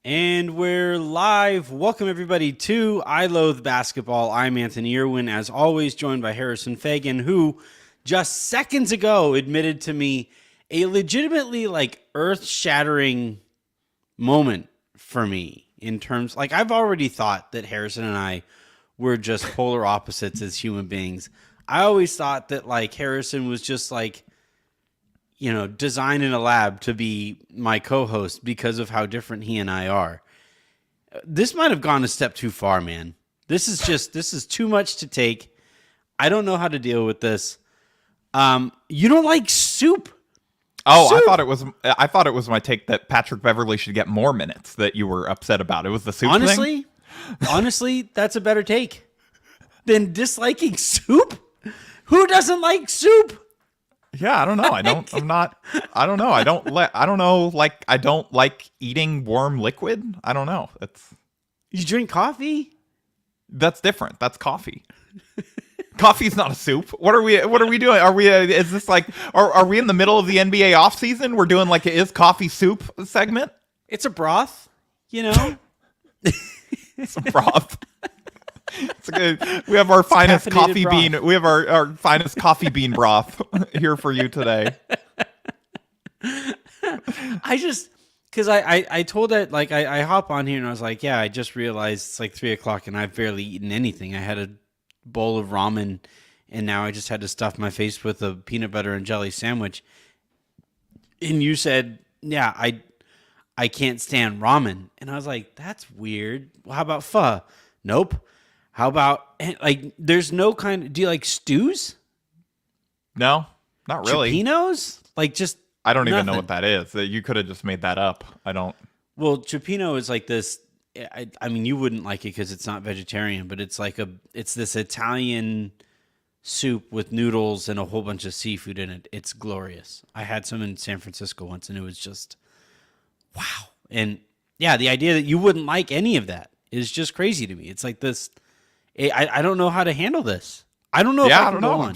And we're live. Welcome, everybody, to I Loathe Basketball. I'm Anthony Irwin, as always, joined by Harrison Fagan, who just seconds ago admitted to me a legitimately, earth-shattering moment for me in terms, I've already thought that Harrison and I were just polar opposites as human beings. I always thought that, Harrison was just, designed in a lab to be my co-host because of how different he and I are. This might have gone a step too far, man. This is too much to take. I don't know how to deal with this. You don't like soup? Oh, Soup. I thought it was my take that Patrick Beverley should get more minutes that you were upset about. It was the soup thing? Honestly, that's a better take than disliking soup. Who doesn't like soup? Yeah, I don't know. I don't like eating warm liquid. I don't know. You drink coffee? That's different. That's coffee. Coffee's not a soup. What are we doing? Are we are we in the middle of the NBA offseason? We're doing is coffee soup segment? It's a broth, It's a broth. It's good. We have our finest coffee broth. bean. We have our finest coffee bean broth here for you today. Because I told that, I hop on here and I was like, yeah, I just realized it's 3 o'clock and I've barely eaten anything. I had a bowl of ramen and now I just had to stuff my face with a peanut butter and jelly sandwich. And you said, yeah, I can't stand ramen. And I was like, that's weird. Well, how about pho? Nope. How about, there's no do you like stews? No, not really. Chipinos? I don't even nothing. know what that is. You could have just made that up. I don't. Well, cioppino is this. I mean, you wouldn't like it because it's not vegetarian, but it's it's this Italian soup with noodles and a whole bunch of seafood in it. It's glorious. I had some in San Francisco once, and it was just wow. And yeah, the idea that you wouldn't like any of that is just crazy to me. It's this. I don't know how to handle this. I don't know. Yeah, if I don't know. on.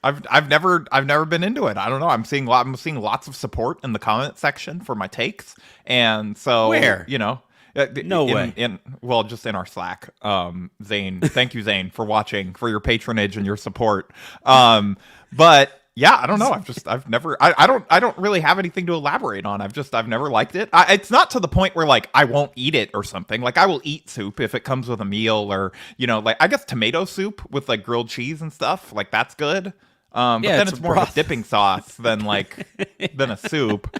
I've never been into it. I don't know. I'm seeing lots of support in the comment section for my takes, and so Where? No way. Just in our Slack. Zane, thank you, Zane, for watching, for your patronage and your support. But yeah, I don't know. I don't really have anything to elaborate on. I've never liked it. It's not to the point where I won't eat it or something. I will eat soup if it comes with a meal or, I guess tomato soup with grilled cheese and stuff. That's good. But then it's more of a dipping sauce than than a soup.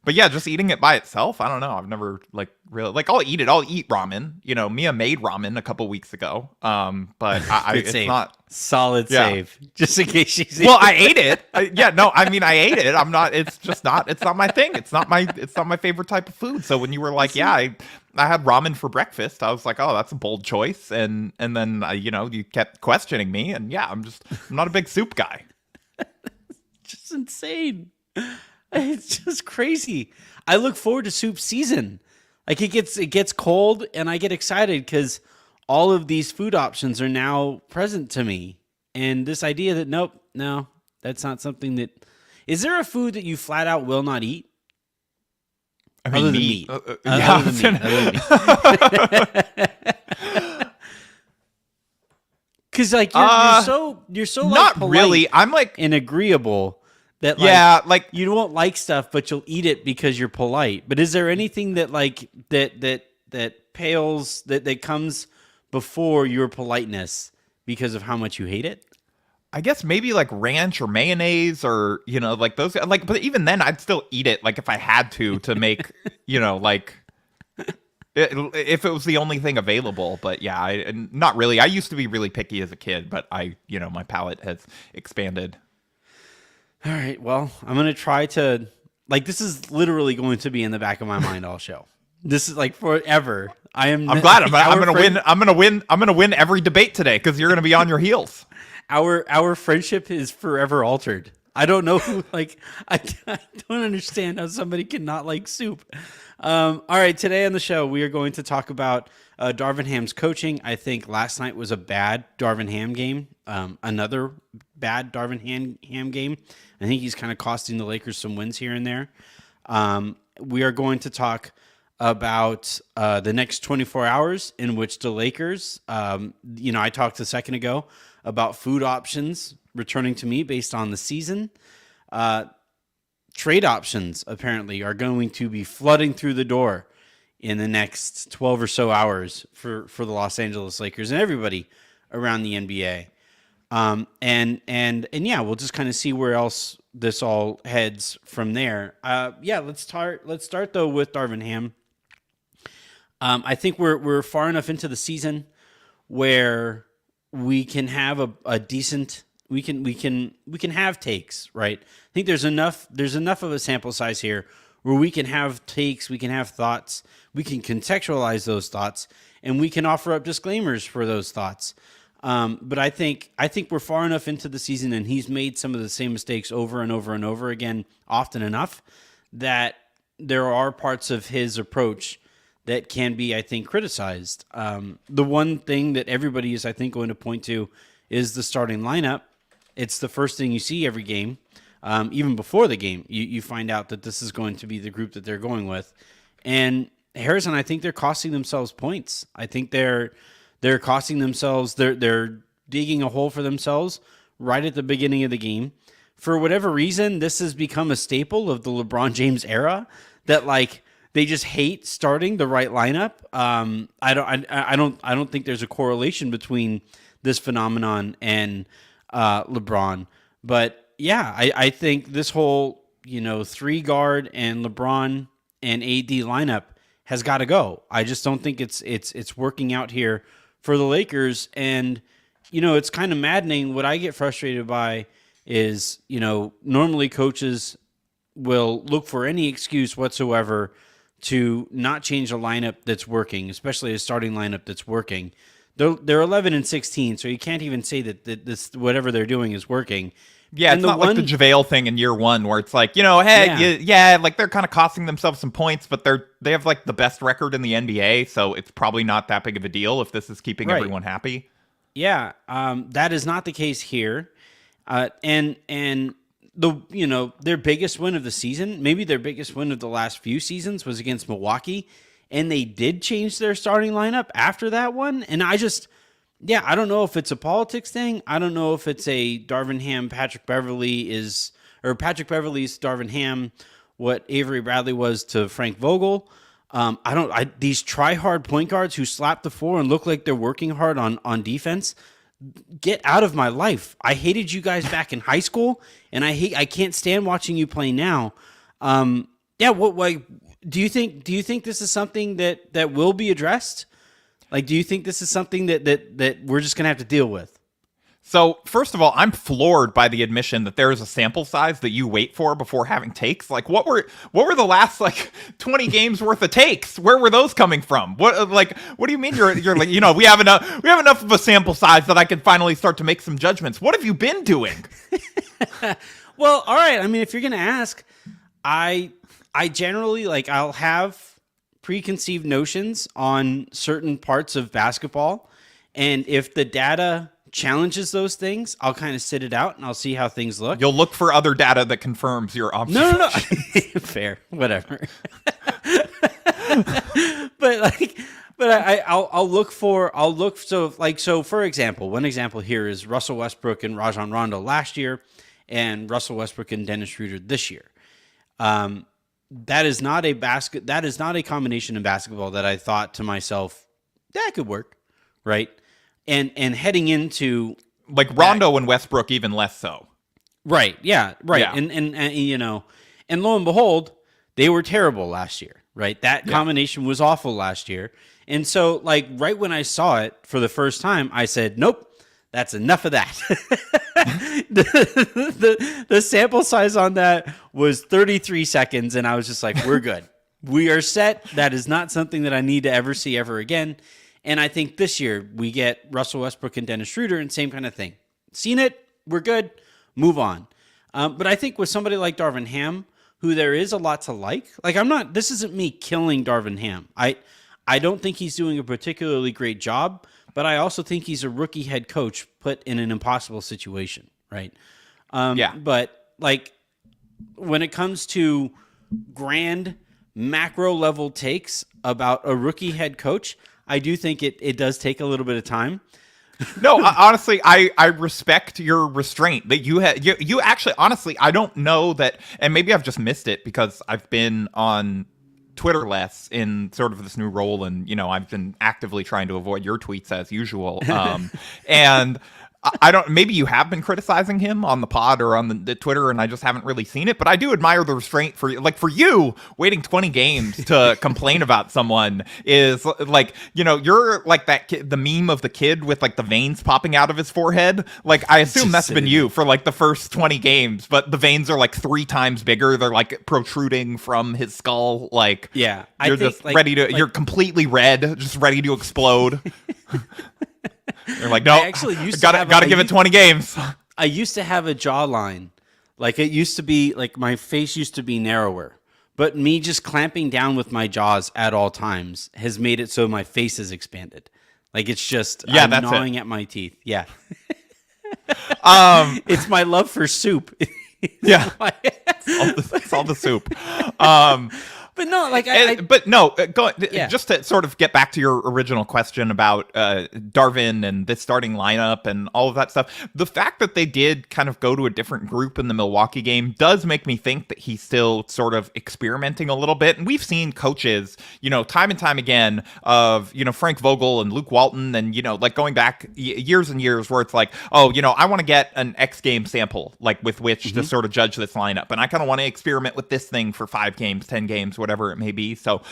But yeah, just eating it by itself, I don't know. I've never really I'll eat it. I'll eat ramen. Mia made ramen a couple weeks ago. But it's save. not solid save. Just in case she's well, I ate it. I ate it. I'm not. It's just not. It's not my thing. It's not my favorite type of food. So when you were like, yeah, I had ramen for breakfast, I was like, oh, that's a bold choice. And then you kept questioning me, and yeah, I'm not a big soup guy. Just insane. It's just crazy. I look forward to soup season. It gets cold and I get excited because all of these food options are now present to me. And this idea that no, that's not something that. Is there a food that you flat out will not eat? I mean, other meat. than meat. Because you're so not polite really. I'm and agreeable. That you won't like stuff, but you'll eat it because you're polite. But is there anything that that pales that comes before your politeness because of how much you hate it? I guess maybe ranch or mayonnaise or those but even then I'd still eat it if I had to make if it was the only thing available. But yeah, not really. I used to be really picky as a kid, but my palate has expanded. All right, well, I'm going to try to, this is literally going to be in the back of my mind all show. This is forever. I'm glad I'm going to win. I'm going to win every debate today because you're going to be on your heels. Our friendship is forever altered. I don't know who, I don't understand how somebody can not like soup. All right, today on the show, we are going to talk about Darvin Ham's coaching. I think last night was a bad Darvin Ham game. Another bad Darvin Ham game. I think he's kind of costing the Lakers some wins here and there. We are going to talk about the next 24 hours in which the Lakers, I talked a second ago about food options returning to me based on the season. Trade options apparently are going to be flooding through the door in the next 12 or so hours for the Los Angeles Lakers and everybody around the NBA. And yeah, we'll just kind of see where else this all heads from there. Let's start though with Darvin Ham. I think we're far enough into the season where we can have a decent we can have takes, right? I think there's enough of a sample size here where we can have takes, we can have thoughts, we can contextualize those thoughts, and we can offer up disclaimers for those thoughts. But I think we're far enough into the season, and he's made some of the same mistakes over and over and over again, often enough, that there are parts of his approach that can be, I think, criticized. The one thing that everybody is, I think, going to point to is the starting lineup. It's the first thing you see every game. Even before the game, you find out that this is going to be the group that they're going with. And Harrison, I think they're costing themselves points. I think they're costing themselves, they're digging a hole for themselves right at the beginning of the game. For whatever reason, this has become a staple of the LeBron James era that they just hate starting the right lineup. I don't think there's a correlation between this phenomenon and LeBron. But yeah, I think this whole, 3-guard and LeBron and AD lineup has got to go. I just don't think it's working out here for the Lakers. And, it's kind of maddening. What I get frustrated by is, normally coaches will look for any excuse whatsoever to not change a lineup that's working, especially a starting lineup that's working. They're 11 and 16, so you can't even say that this whatever they're doing is working. Yeah, and it's not like the JaVale thing in year one where it's like, they're kind of costing themselves some points, but they have the best record in the NBA, so it's probably not that big of a deal if this is keeping everyone happy. Yeah, that is not the case here. And their biggest win of the season, maybe their biggest win of the last few seasons, was against Milwaukee, and they did change their starting lineup after that one. And I don't know if it's a politics thing. I don't know if it's a Darvin Ham, Patrick Beverley's Darvin Ham, what Avery Bradley was to Frank Vogel. These try-hard point guards who slap the floor and look like they're working hard on defense. Get out of my life. I hated you guys back in high school, and I can't stand watching you play now. Do you think this is something that will be addressed? Do you think this is something that we're just gonna have to deal with? So, first of all, I'm floored by the admission that there is a sample size that you wait for before having takes. What were the last 20 games worth of takes? Where were those coming from? What do you mean you're we have enough of a sample size that I can finally start to make some judgments. What have you been doing? Well, all right. I mean, if you're gonna ask, I generally I'll have preconceived notions on certain parts of basketball, and if the data challenges those things, I'll kind of sit it out and I'll see how things look. You'll look for other data that confirms your observation. No. Fair, whatever. I'll look. So for example, one example here is Russell Westbrook and Rajon Rondo last year, and Russell Westbrook and Dennis Schroeder this year. That is not a combination in basketball that I thought to myself, that could work, right? And heading into Rondo and Westbrook, even less so. Right. Yeah. Right. Yeah. And lo and behold, they were terrible last year. Right. That combination was awful last year. And so right when I saw it for the first time, I said, nope, that's enough of that. the sample size on that was 33 seconds. And I was just like, we're good. We are set. That is not something that I need to ever see ever again. And I think this year we get Russell Westbrook and Dennis Schroeder and same kind of thing. Seen it. We're good. Move on. But I think with somebody like Darvin Ham, who there is a lot to like this isn't me killing Darvin Ham. I don't think he's doing a particularly great job, but I also think he's a rookie head coach put in an impossible situation. Right. But when it comes to grand macro level takes about a rookie head coach, I do think it does take a little bit of time. No, honestly, I respect your restraint that you had. You actually, honestly, I don't know that, and maybe I've just missed it because I've been on Twitter less in sort of this new role, and I've been actively trying to avoid your tweets as usual. And I don't. Maybe you have been criticizing him on the pod or on the Twitter, and I just haven't really seen it. But I do admire the restraint for you waiting 20 games to complain about someone is like you're like that kid, the meme of the kid with like the veins popping out of his forehead. Like I assume that's been you for like the first 20 games, but the veins are like 3 times bigger. They're like protruding from his skull. Like yeah, you're just ready to. You're completely red, just ready to explode. They're like, no, I actually gotta give it 20 games. I used to have a jawline. Like it used to be like my face used to be narrower, but me just clamping down with my jaws at all times has made it so my face is expanded. Like it's just I'm gnawing at my teeth. Yeah. It's my love for soup. Yeah. It's all the soup. But no, like just to sort of get back to your original question about Darvin and this starting lineup and all of that stuff. The fact that they did kind of go to a different group in the Milwaukee game does make me think that he's still sort of experimenting a little bit. And we've seen coaches, time and time again of, Frank Vogel and Luke Walton and, like going back years and years where it's like, oh, I want to get an X game sample, like with which to sort of judge this lineup. And I kind of want to experiment with this thing for 5 games, 10 games, whatever it may be. So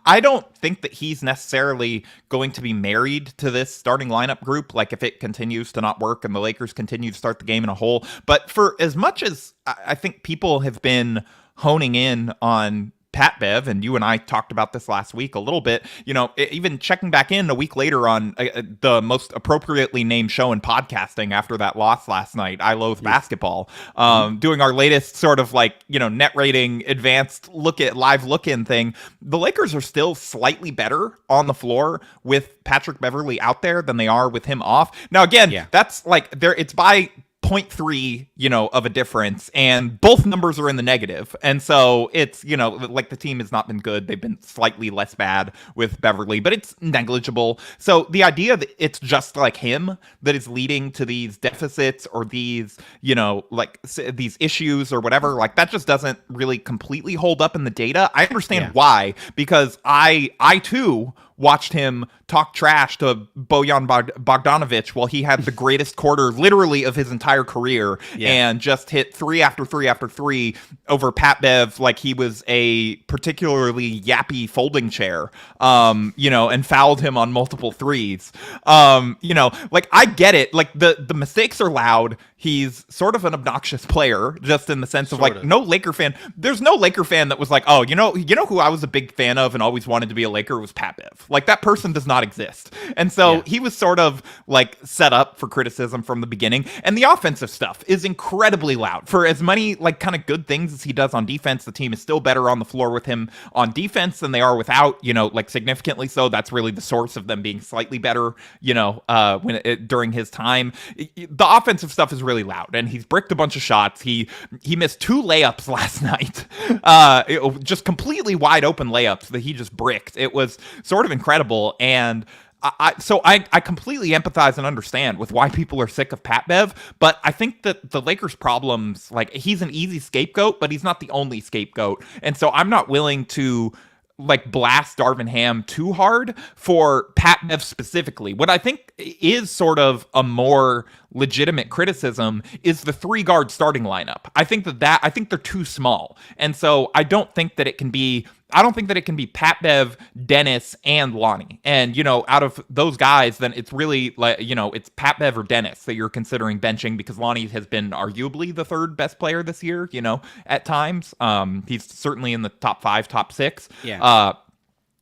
I don't think that he's necessarily going to be married to this starting lineup group, like if it continues to not work and the Lakers continue to start the game in a hole. But for as much as I think people have been honing in on Pat Bev, and you and I talked about this last week a little bit, even checking back in a week later on the most appropriately named show in podcasting after that loss last night, I Loathe Basketball, doing our latest sort of like, net rating advanced live look-in thing. The Lakers are still slightly better on the floor with Patrick Beverley out there than they are with him off. Now, again, that's like it's by 0.3, of a difference, and both numbers are in the negative. And so it's, like the team has not been good. They've been slightly less bad with Beverly, but it's negligible. So the idea that it's just like him that is leading to these deficits or these, these issues or whatever, like that just doesn't really completely hold up in the data. I understand why, because I too watched him talk trash to Bojan Bogdanovic while he had the greatest quarter literally of his entire career and just hit 3 after 3 after 3 over Pat Bev like he was a particularly yappy folding chair, and fouled him on multiple threes. Like I get it. Like the mistakes are loud. He's sort of an obnoxious player, just in the sense of like no Laker fan. There's no Laker fan that was like, oh, you know who I was a big fan of and always wanted to be a Laker was Pat Bev. Like that person does not exist. And so he was sort of like set up for criticism from the beginning. And the offensive stuff is incredibly loud. For as many like kind of good things as he does on defense, the team is still better on the floor with him on defense than they are without, like significantly so. That's really the source of them being slightly better, during his time. The offensive stuff is really loud, and he's bricked a bunch of shots. He missed 2 layups last night, just completely wide open layups that he just bricked. It was sort of incredible, and I completely empathize and understand with why people are sick of Pat Bev, but I think that the Lakers' problems, like he's an easy scapegoat, but he's not the only scapegoat, and so I'm not willing to like blast Darvin Ham too hard for Pat Bev specifically. What I think is sort of a more legitimate criticism is the 3-guard starting lineup. I think they're too small. And so I don't think that it can be Pat Bev, Dennis, and Lonnie. And, out of those guys, then it's really like, it's Pat Bev or Dennis that you're considering benching because Lonnie has been arguably the 3rd best player this year, at times. He's certainly in the top 5, top 6. Yeah.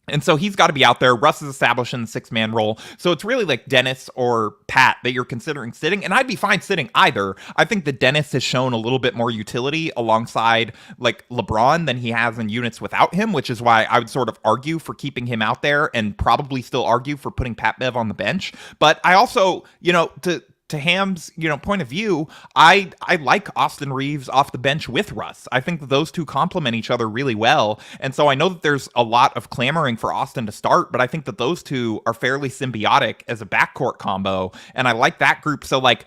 And so he's got to be out there. Russ is establishing the 6-man role. So it's really like Dennis or Pat that you're considering sitting. And I'd be fine sitting either. I think that Dennis has shown a little bit more utility alongside like LeBron than he has in units without him, which is why I would sort of argue for keeping him out there and probably still argue for putting Pat Bev on the bench. But I also, to Ham's, point of view, I like Austin Reeves off the bench with Russ. I think that those two complement each other really well. And so I know that there's a lot of clamoring for Austin to start, but I think that those two are fairly symbiotic as a backcourt combo. And I like that group. So like,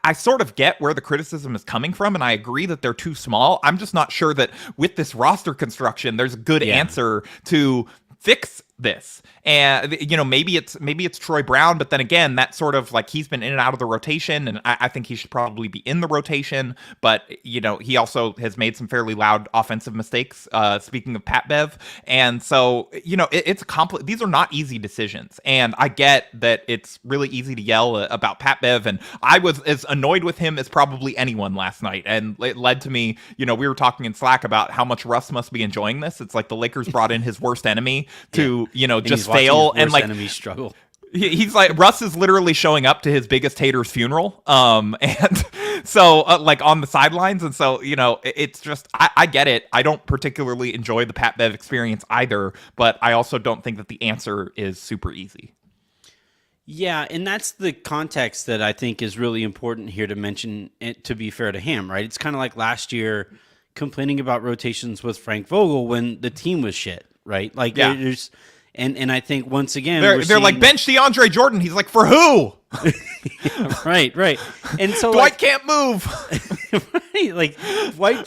I sort of get where the criticism is coming from, and I agree that they're too small. I'm just not sure that with this roster construction, there's a good answer to fix this. And maybe it's Troy Brown, but then again, that sort of like he's been in and out of the rotation, and I think he should probably be in the rotation. But he also has made some fairly loud offensive mistakes. Speaking of Pat Bev, and so it's these are not easy decisions, and I get that it's really easy to yell about Pat Bev, and I was as annoyed with him as probably anyone last night, and it led to me. We were talking in Slack about how much Russ must be enjoying this. It's like the Lakers brought in his worst enemy to just fail and like enemy struggle. He's like, Russ is literally showing up to his biggest hater's funeral, and so like on the sidelines, and so it's just I get it. I don't particularly enjoy the Pat Bev experience either, but I also don't think that the answer is super easy. Yeah, and that's the context that I think is really important here to mention. It, to be fair to Ham, right? It's kind of like last year complaining about rotations with Frank Vogel when the team was shit, right? Like there's. And I think once again they're like bench DeAndre Jordan. He's like, for who? right. And so Dwight can't move. Right, like Dwight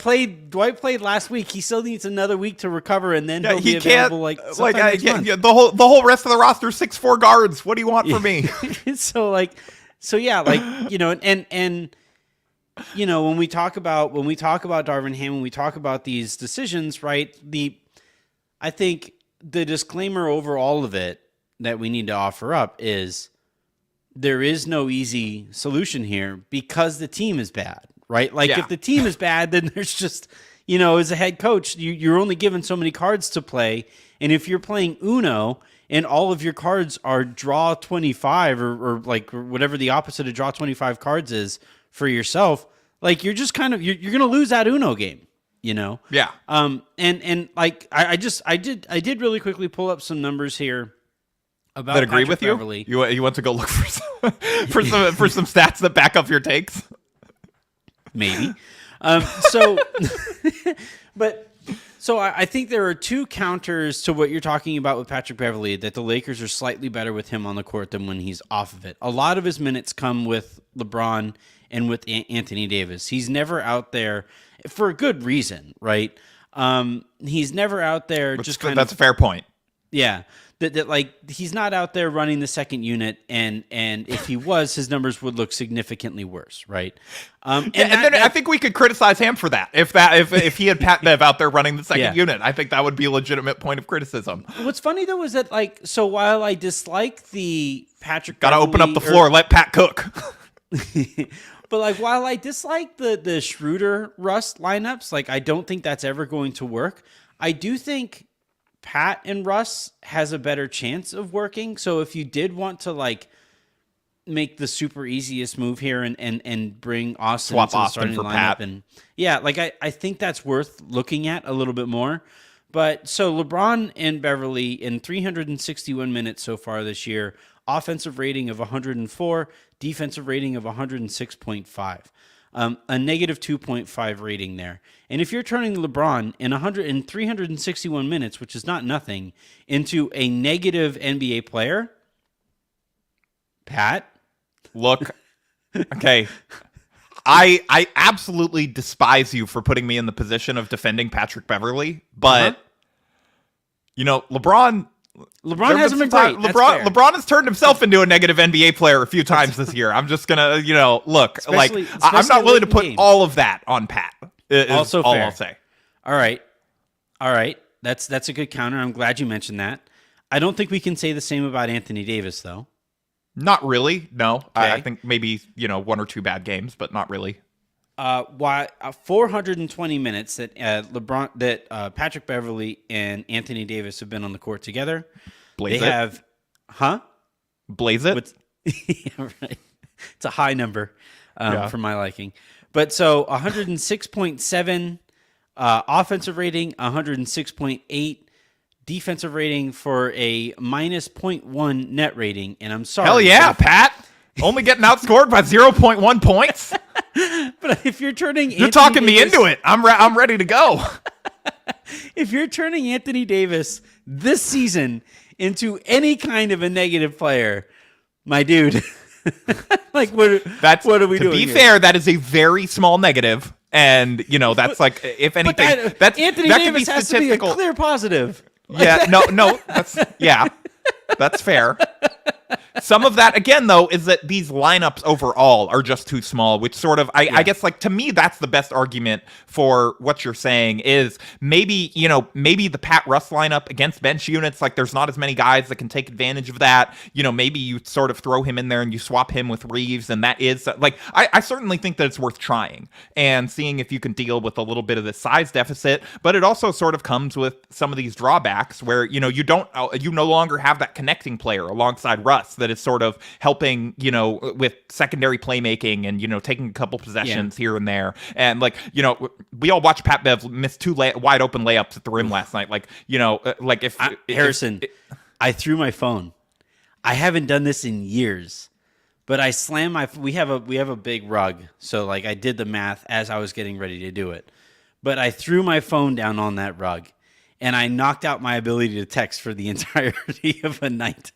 played last week. He still needs another week to recover, and then he'll be available the whole rest of the roster 6'4" guards. What do you want from me? So when we talk about Darvin Ham, when we talk about these decisions, right? I think the disclaimer over all of it that we need to offer up is there is no easy solution here because the team is bad, right? Like if the team is bad, then there's just, as a head coach, you're only given so many cards to play. And if you're playing Uno and all of your cards are draw 25 or whatever the opposite of draw 25 cards is for yourself, like you're just kind of, you're going to lose that Uno game. Yeah. And like I did really quickly pull up some numbers here about that agree Patrick with you. Beverley. You want to go look for some stats that back up your takes? Maybe. So I think there are two counters to what you're talking about with Patrick Beverley, that the Lakers are slightly better with him on the court than when he's off of it. A lot of his minutes come with LeBron and with Anthony Davis. He's never out there for a good reason, right? He's never out there that's a fair point. Yeah. That like he's not out there running the second unit, and if he was, his numbers would look significantly worse, right? I think we could criticize Ham for that. If he had Pat Bev out there running the second unit, I think that would be a legitimate point of criticism. What's funny though is that while I dislike the Patrick, gotta open up the floor, let Pat cook. But while I dislike the Schroeder Russ lineups, I don't think that's ever going to work. I do think Pat and Russ has a better chance of working. So if you did want to make the super easiest move here and bring Austin swap into the Austin starting for lineup, Pat, and I think that's worth looking at a little bit more. But so LeBron and Beverley in 361 minutes so far this year, offensive rating of 104, defensive rating of 106.5, a negative 2.5 rating there. And if you're turning LeBron in 361 minutes, which is not nothing, into a negative NBA player, Pat, look, okay. I absolutely despise you for putting me in the position of defending Patrick Beverley, but LeBron hasn't been great. LeBron has turned himself into a negative NBA player a few times this year. I'm just gonna, look, especially I'm not willing to put all of that on Pat. Also all fair. I'll say. All right. That's a good counter. I'm glad you mentioned that. I don't think we can say the same about Anthony Davis, though. Not really. No, Okay. I think maybe one or two bad games, but not really. 420 minutes that Patrick Beverley and Anthony Davis have been on the court together. Blaze they it. have, Blaze it. Yeah, right. It's a high number for my liking. But so 106.7 offensive rating, 106.8 defensive rating for a minus 0.1 net rating. And I'm sorry. Hell yeah, Pat. Only getting outscored by 0.1 points. But if you're turning You're talking me into it. I'm ready to go. If you're turning Anthony Davis this season into any kind of a negative player, my dude, like what are we doing? To be here? fair, that is a very small negative, and that's like, if anything, that's Anthony that Davis could be has to be a statistical. clear positive. Yeah, no, that's fair. Some of that, again, though, is that these lineups overall are just too small, which sort of, I guess, like, to me, that's the best argument for what you're saying is maybe the Pat Russ lineup against bench units, like, there's not as many guys that can take advantage of that. Maybe you sort of throw him in there and you swap him with Reeves, and that is, like, I certainly think that it's worth trying and seeing if you can deal with a little bit of the size deficit, but it also sort of comes with some of these drawbacks where, you no longer have that connecting player alongside Russ that is sort of helping, with secondary playmaking and, taking a couple possessions here and there. And like, we all watched Pat Bev miss two wide open layups at the rim last night. Like, Harrison, I threw my phone. I haven't done this in years, but I slammed we have a big rug. So like I did the math as I was getting ready to do it, but I threw my phone down on that rug. And I knocked out my ability to text for the entirety of a night.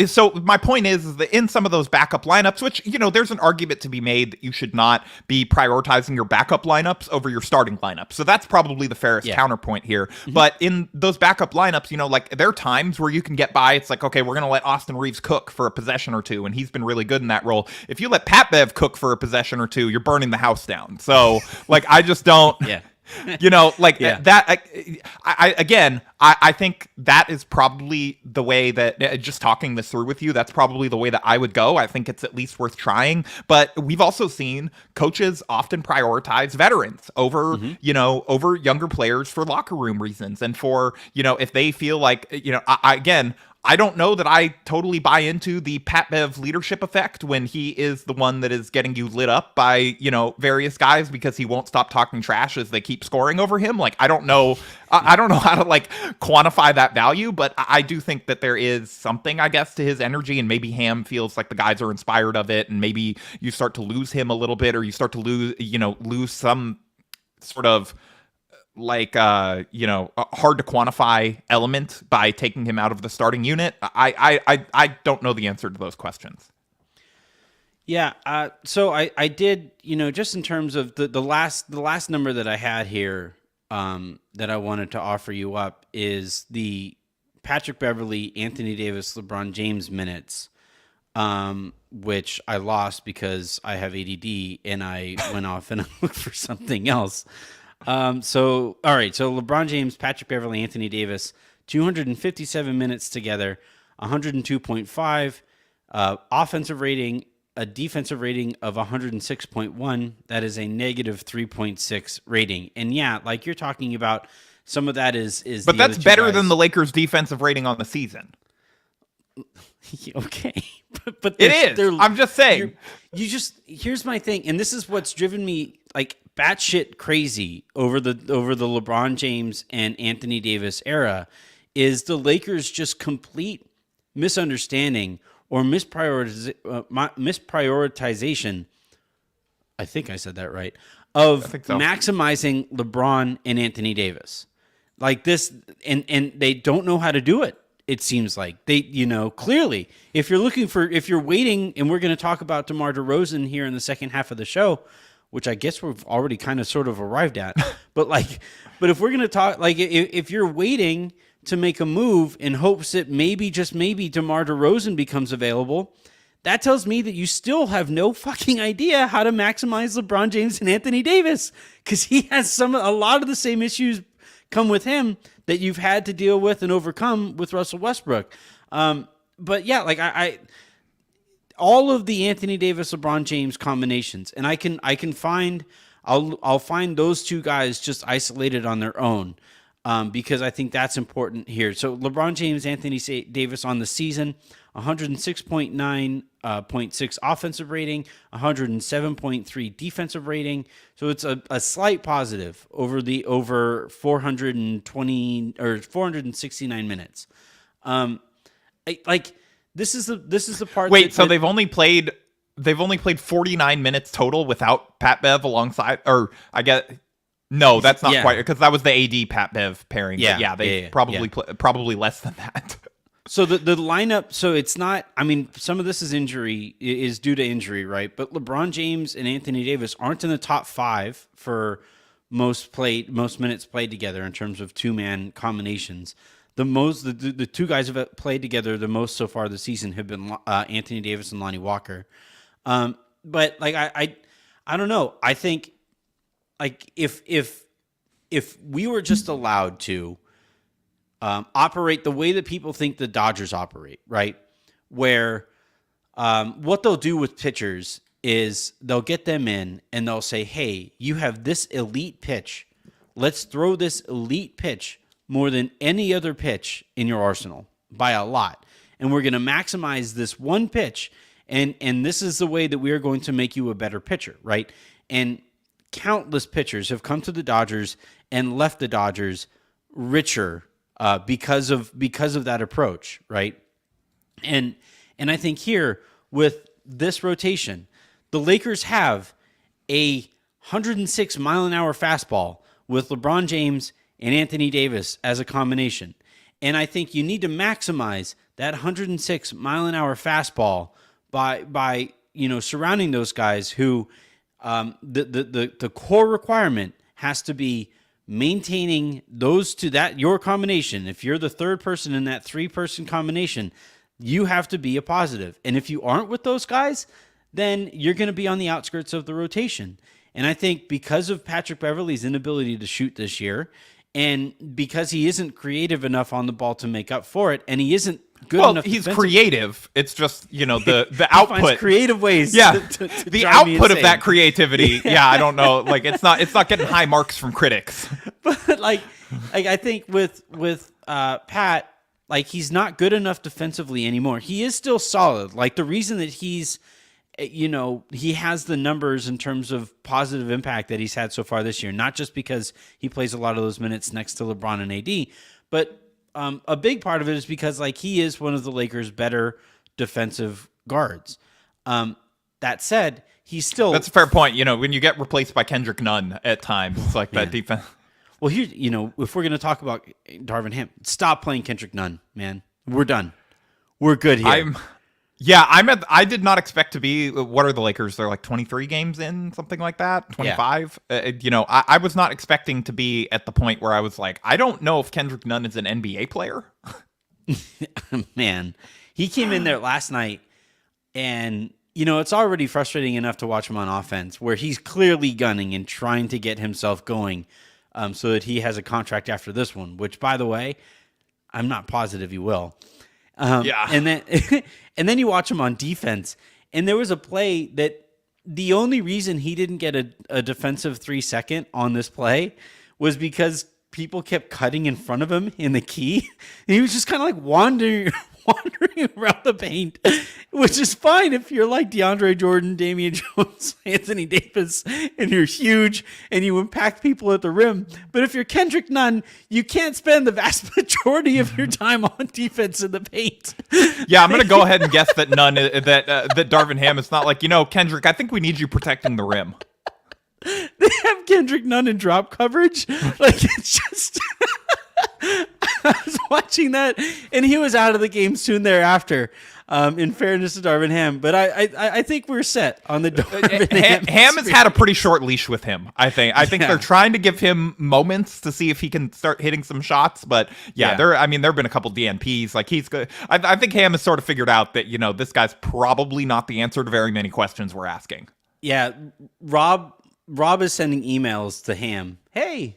So my point is that in some of those backup lineups, which, there's an argument to be made that you should not be prioritizing your backup lineups over your starting lineup. So that's probably the fairest counterpoint here. Mm-hmm. But in those backup lineups, like there are times where you can get by. It's like, okay, we're going to let Austin Reeves cook for a possession or two. And he's been really good in that role. If you let Pat Bev cook for a possession or two, you're burning the house down. So like, I just don't. Yeah. That I think that is probably the way that, just talking this through with you, that's probably the way that I would go. I think it's at least worth trying, but we've also seen coaches often prioritize veterans over, over younger players for locker room reasons. And for, if they feel like, I don't know that I totally buy into the Pat Bev leadership effect when he is the one that is getting you lit up by, various guys because he won't stop talking trash as they keep scoring over him. Like, I don't know how to like quantify that value, but I do think that there is something, I guess, to his energy, and maybe Ham feels like the guys are inspired of it, and maybe you start to lose him a little bit, or you start to lose some sort of like a hard to quantify element by taking him out of the starting unit. I don't know the answer to those questions. Yeah, so I did, just in terms of the last number that I had here that I wanted to offer you up is the Patrick Beverley, Anthony Davis, LeBron James minutes, which I lost because I have ADD and I went off and looked for something else. So LeBron James, Patrick Beverley, Anthony Davis, 257 minutes together, 102.5, offensive rating, a defensive rating of 106.1. That is a negative 3.6 rating. And yeah, like you're talking about, some of that is. But that's better than the Lakers' defensive rating on the season. Okay, but it is. I'm just saying. Here's my thing, and this is what's driven me like batshit crazy over the LeBron James and Anthony Davis era, is the Lakers' just complete misunderstanding or misprioritization. I think I said that right. Of maximizing LeBron and Anthony Davis, like this, and they don't know how to do it. It seems like they, clearly, if you're waiting, and we're going to talk about DeMar DeRozan here in the second half of the show, which I guess we've already kind of sort of arrived at, but if we're going to talk, like, if you're waiting to make a move in hopes that maybe, just maybe, DeMar DeRozan becomes available, that tells me that you still have no fucking idea how to maximize LeBron James and Anthony Davis, because he has a lot of the same issues come with him that you've had to deal with and overcome with Russell Westbrook. But yeah, like I all of the Anthony Davis, LeBron James combinations, and I'll find those two guys just isolated on their own, because I think that's important here. So LeBron James, Anthony Davis on the season, 106.9.6 offensive rating, 107.3 defensive rating. So it's a slight positive over 420 or 469 minutes. this is the part. Wait, so they've only played 49 minutes total without Pat Bev alongside, or I guess no, that's not quite, because that was the AD Pat Bev pairing. Yeah, but yeah, they yeah. probably less than that. So the lineup, so it's not, I mean, some of this is due to injury, right? But LeBron James and Anthony Davis aren't in the top 5 for most minutes played together in terms of two-man combinations. The two guys who have played together the most so far this season have been Anthony Davis and Lonnie Walker. But like I don't know. I think like if we were just allowed to operate the way that people think the Dodgers operate, right? Where what they'll do with pitchers is they'll get them in and they'll say, hey, you have this elite pitch. Let's throw this elite pitch more than any other pitch in your arsenal by a lot. And we're going to maximize this one pitch. And this is the way that we are going to make you a better pitcher, right? And countless pitchers have come to the Dodgers and left the Dodgers richer because of that approach, right? And I think here with this rotation, the Lakers have a 106 mile an hour fastball with LeBron James and Anthony Davis as a combination. And I think you need to maximize that 106 mile an hour fastball by surrounding those guys who the core requirement has to be maintaining those two, that your combination. If you're the third person in that 3-person combination, you have to be a positive. And if you aren't with those guys, then you're going to be on the outskirts of the rotation. And I think because of Patrick Beverley's inability to shoot this year, and because he isn't creative enough on the ball to make up for it, and he isn't good enough. Well, he's creative. It's just, the output. Finds creative ways. Yeah, to the drive me output of insane. that creativity. Yeah, I don't know. Like it's not getting high marks from critics. But like I think with Pat, like he's not good enough defensively anymore. He is still solid. Like the reason that he's he has the numbers in terms of positive impact that he's had so far this year, not just because he plays a lot of those minutes next to LeBron and AD, but a big part of it is because like he is one of the Lakers' better defensive guards. That said, he's still... That's a fair point. When you get replaced by Kendrick Nunn at times, it's like that defense. Well, here, if we're going to talk about Darvin Ham, stop playing Kendrick Nunn, man. We're done. We're good here. I did not expect to be. What are the Lakers? They're like 23 games in, something like that. 25. Yeah. I was not expecting to be at the point where I was like, I don't know if Kendrick Nunn is an NBA player. Man, he came in there last night, and it's already frustrating enough to watch him on offense, where he's clearly gunning and trying to get himself going, so that he has a contract after this one. Which, by the way, I'm not positive he will. And then you watch him on defense, and there was a play that the only reason he didn't get a defensive 3-second on this play was because people kept cutting in front of him in the key. And he was just kind of like wandering around the paint, which is fine if you're like DeAndre Jordan, Damian Jones, Anthony Davis, and you're huge and you impact people at the rim. But if you're Kendrick Nunn, you can't spend the vast majority of your time on defense in the paint. Yeah, I'm going to go ahead and guess that that Darvin Ham is not like, Kendrick, I think we need you protecting the rim. They have Kendrick Nunn in drop coverage. Like, it's just... I was watching that, and he was out of the game soon thereafter. In fairness to Darvin Ham, but I think we're set on the Darvin Ham. Ham has had a pretty short leash with him. I think they're trying to give him moments to see if he can start hitting some shots. But there have been a couple DNPs. Like he's good. I think Ham has sort of figured out that this guy's probably not the answer to very many questions we're asking. Yeah, Rob is sending emails to Ham. Hey,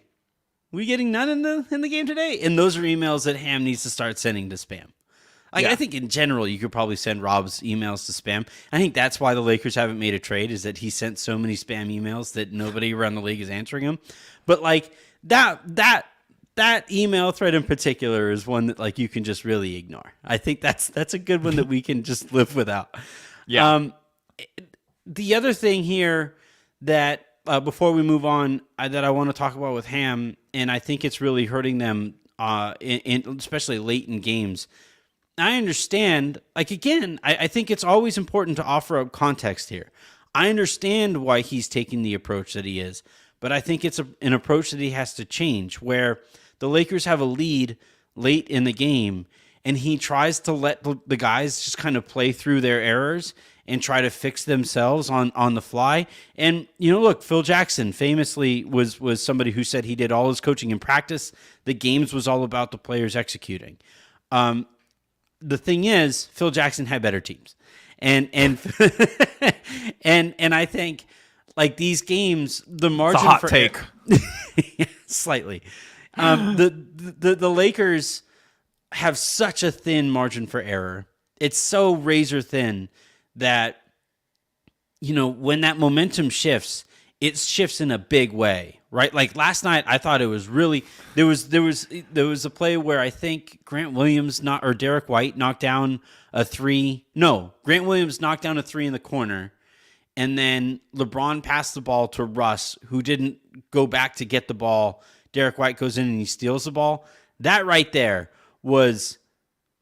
we getting none in the game today? And those are emails that Ham needs to start sending to spam. I think in general, you could probably send Rob's emails to spam. I think that's why the Lakers haven't made a trade, is that he sent so many spam emails that nobody around the league is answering them. But like that email thread in particular is one that like you can just really ignore. I think that's a good one that we can just live without. Yeah. The other thing here that before we move on, that I want to talk about with Ham, and I think it's really hurting them, especially late in games, I understand. Like, again, I think it's always important to offer up context here. I understand why he's taking the approach that he is, but I think it's an approach that he has to change, where the Lakers have a lead late in the game, and he tries to let the guys just kind of play through their errors and try to fix themselves on the fly. And, look, Phil Jackson famously was somebody who said he did all his coaching in practice. The games was all about the players executing. The thing is, Phil Jackson had better teams, and and I think, like, these games, the margin It's a hot for take. slightly, the Lakers have such a thin margin for error. It's so razor thin that, when that momentum shifts, it shifts in a big way, right? Like last night, I thought it was really there was a play where I think Grant Williams or Derek White knocked down a three. No, Grant Williams knocked down a three in the corner, and then LeBron passed the ball to Russ, who didn't go back to get the ball. Derek White goes in and he steals the ball. That right there was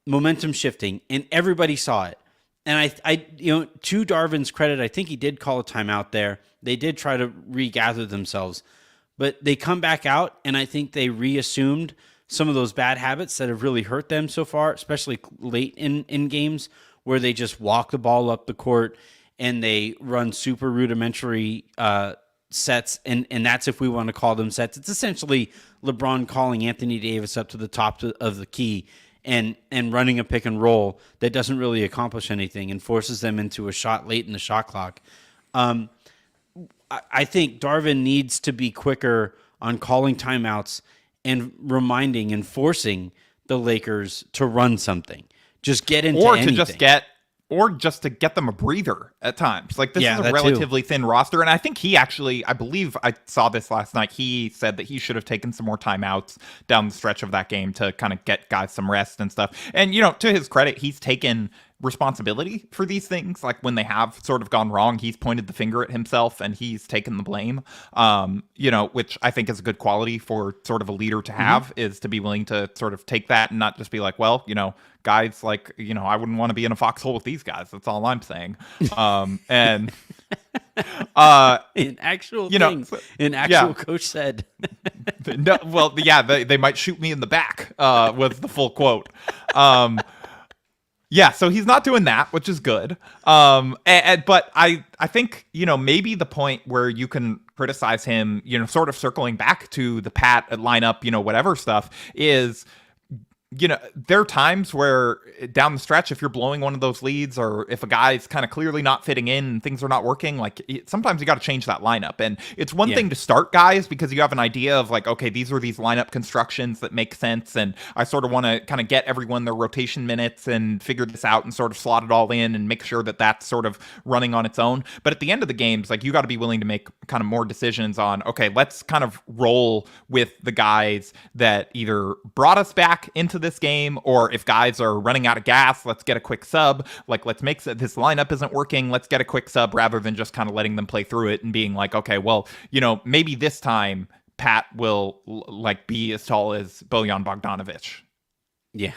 momentum shifting, and everybody saw it. And I to Darvin's credit, I think he did call a timeout there. They did try to regather themselves, but they come back out, and I think they reassumed some of those bad habits that have really hurt them so far, especially late in games where they just walk the ball up the court and they run super rudimentary sets, and that's, if we want to call them sets. It's essentially LeBron calling Anthony Davis up to the top of the key and running a pick and roll that doesn't really accomplish anything and forces them into a shot late in the shot clock. I think Darvin needs to be quicker on calling timeouts and reminding and forcing the Lakers to run something. Just get into anything. Or just to get them a breather at times. Like, this is a that relatively thin roster. And I think he actually, I believe I saw this last night, he said that he should have taken some more timeouts down the stretch of that game to kind of get guys some rest and stuff. And, to his credit, he's taken responsibility for these things. Like, when they have sort of gone wrong, he's pointed the finger at himself and he's taken the blame, which I think is a good quality for sort of a leader to have, is to be willing to sort of take that and not just be like, well, guys, like, I wouldn't want to be in a foxhole with these guys. That's all I'm saying. And in actual things, coach said. No, well, yeah, they might shoot me in the back, was the full quote. Yeah, so he's not doing that, which is good. But I think, maybe the point where you can criticize him, sort of circling back to the Pat lineup, whatever stuff, is, there are times where down the stretch, if you're blowing one of those leads, or if a guy's kind of clearly not fitting in and things are not working, like, sometimes you got to change that lineup. And it's one thing to start guys because you have an idea of like, okay, these are these lineup constructions that make sense, and I sort of want to kind of get everyone their rotation minutes and figure this out and sort of slot it all in and make sure that that's sort of running on its own. But at the end of the games, like, you got to be willing to make kind of more decisions on, okay, let's kind of roll with the guys that either brought us back into this game, or if guys are running out of gas, let's get a quick sub. Like, let's make this lineup isn't working, let's get a quick sub, rather than just kind of letting them play through it and being like, okay, well, maybe this time Pat will like be as tall as Bojan Bogdanovic. Yeah.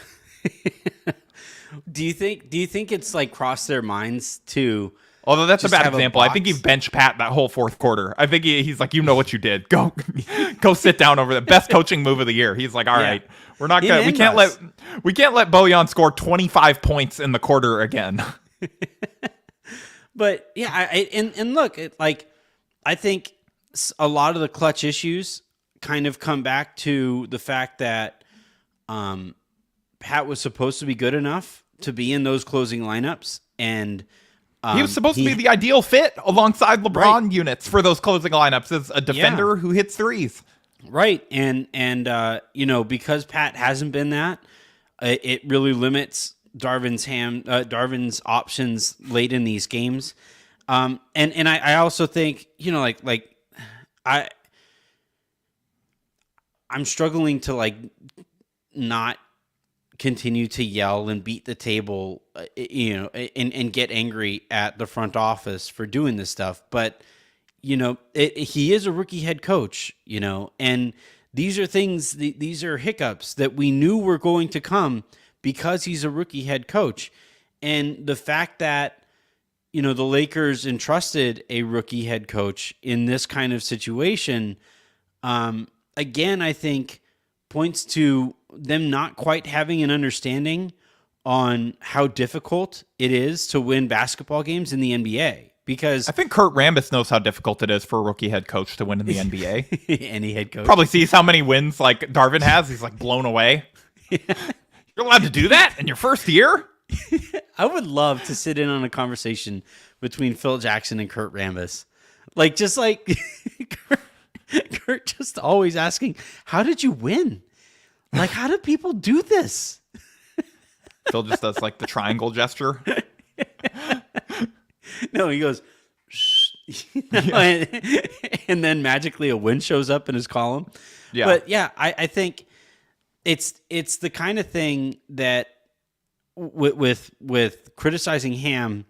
Do you think it's like crossed their minds to? Although that's a bad example. I think he benched Pat that whole fourth quarter. I think he's like, what you did. Go sit down over the best coaching move of the year. He's like, all right, we're not gonna. We can't let Bojan score 25 points in the quarter again. But yeah, and look, I think a lot of the clutch issues kind of come back to the fact that Pat was supposed to be good enough to be in those closing lineups, and he was supposed to be the ideal fit alongside LeBron units for those closing lineups as a defender who hits threes. Right. And because Pat hasn't been that, it really limits Darvin's options late in these games. And I also think, I'm struggling to not continue to yell and beat the table, and get angry at the front office for doing this stuff. But, he is a rookie head coach, and these are these are hiccups that we knew were going to come because he's a rookie head coach. And the fact that, the Lakers entrusted a rookie head coach in this kind of situation, again, I think points to them not quite having an understanding on how difficult it is to win basketball games in the NBA. Because I think Kurt Rambis knows how difficult it is for a rookie head coach to win in the NBA. Any head coach probably sees how many wins like Darvin has. He's like blown away. You're allowed to do that in your first year? I would love to sit in on a conversation between Phil Jackson and Kurt Rambis. Like Kurt just always asking, how did you win? Like, how do people do this? Phil just does like the triangle gesture. No, he goes, and then magically a win shows up in his column. Yeah. But yeah, I think it's the kind of thing that with criticizing Ham,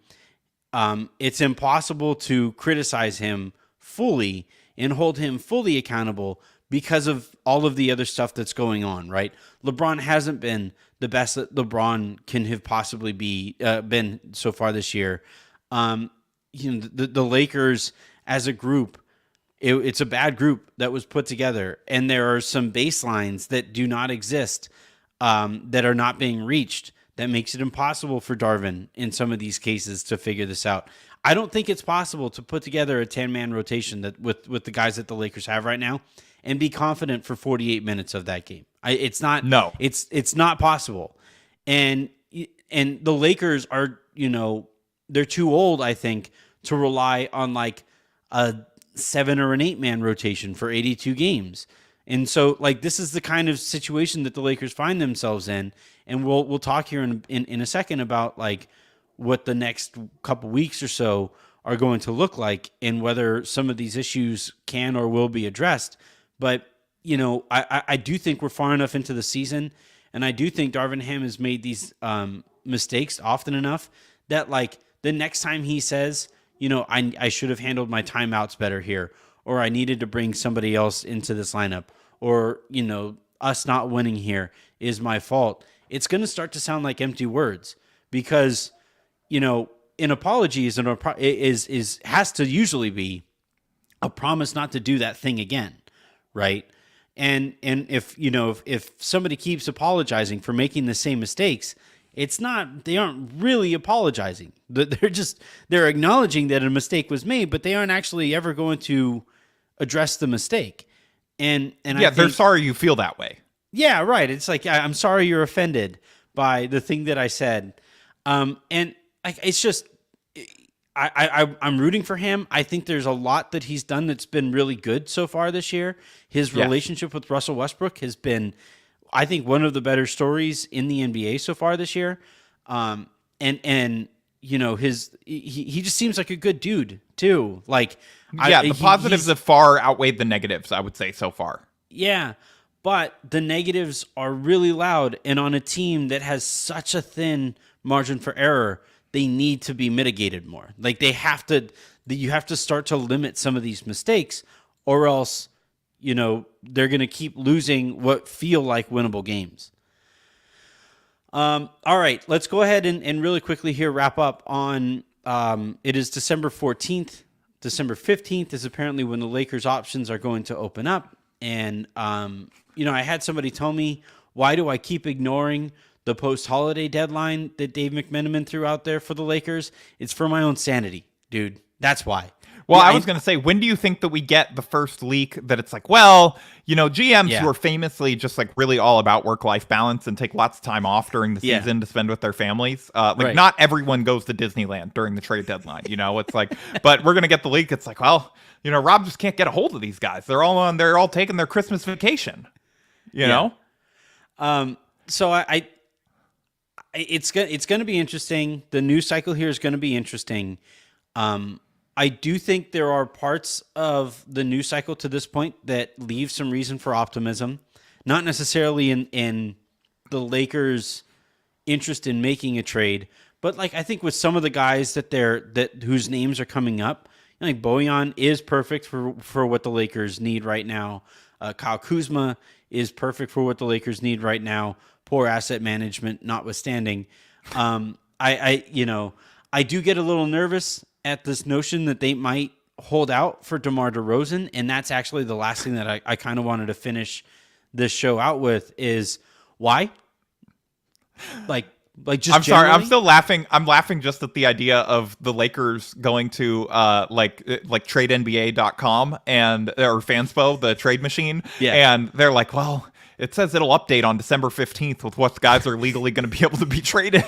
it's impossible to criticize him fully and hold him fully accountable because of all of the other stuff that's going on, right? LeBron hasn't been the best that LeBron can have possibly been so far this year. The Lakers as a group, it's a bad group that was put together, and there are some baselines that do not exist, that are not being reached. That makes it impossible for Darvin in some of these cases to figure this out. I don't think it's possible to put together a 10-man rotation that with the guys that the Lakers have right now and be confident for 48 minutes of that game. It's not. No. It's not possible. And the Lakers are, they're too old, I think, to rely on like a 7 or an 8-man rotation for 82 games. And so, like, this is the kind of situation that the Lakers find themselves in. And we'll talk here in a second about like what the next couple weeks or so are going to look like and whether some of these issues can or will be addressed. But, I do think we're far enough into the season, and I do think Darvin Ham has made these mistakes often enough that like the next time he says, I should have handled my timeouts better here, or I needed to bring somebody else into this lineup, or, us not winning here is my fault. It's going to start to sound like empty words because, an apology has to usually be a promise not to do that thing again, right? And if somebody keeps apologizing for making the same mistakes, they aren't really apologizing. They're acknowledging that a mistake was made, but they aren't actually ever going to address the mistake. And yeah, they're sorry you feel that way. Yeah, right. It's like, I'm sorry you're offended by the thing that I said. And it's just, I'm rooting for him. I think there's a lot that he's done that's been really good so far this year. His relationship with Russell Westbrook has been, I think, one of the better stories in the NBA so far this year. He just seems like a good dude too. Like, the positives have far outweighed the negatives, I would say, so far. Yeah. But the negatives are really loud, and on a team that has such a thin margin for error, they need to be mitigated more. Like you have to start to limit some of these mistakes, or else, they're going to keep losing what feel like winnable games. All right, let's go ahead and really quickly here wrap up on, it is December 14th. December 15th is apparently when the Lakers options are going to open up. And, I had somebody tell me, why do I keep ignoring the post-holiday deadline that Dave McMenamin threw out there for the Lakers? It's for my own sanity, dude. That's why. Well, I was going to say, when do you think that we get the first leak that it's like, GMs who are famously just like really all about work-life balance and take lots of time off during the season to spend with their families. Not everyone goes to Disneyland during the trade deadline. It's like, but we're going to get the leak. It's like, Rob just can't get a hold of these guys. They're all taking their Christmas vacation, you know? So it's going to be interesting. The news cycle here is going to be interesting. I do think there are parts of the news cycle to this point that leave some reason for optimism, not necessarily in the Lakers' interest in making a trade, but like I think with some of the guys whose names are coming up, like Bojan is perfect for what the Lakers need right now. Kyle Kuzma is perfect for what the Lakers need right now. poor asset management notwithstanding. I do get a little nervous at this notion that they might hold out for DeMar DeRozan, and that's actually the last thing that I kind of wanted to finish this show out with is why? Like just I'm sorry, I'm generally? still laughing. I'm laughing just at the idea of the Lakers going to like tradenba.com and or Fanspo, the trade machine, and they're like, well, it says it'll update on December 15th with what guys are legally going to be able to be traded.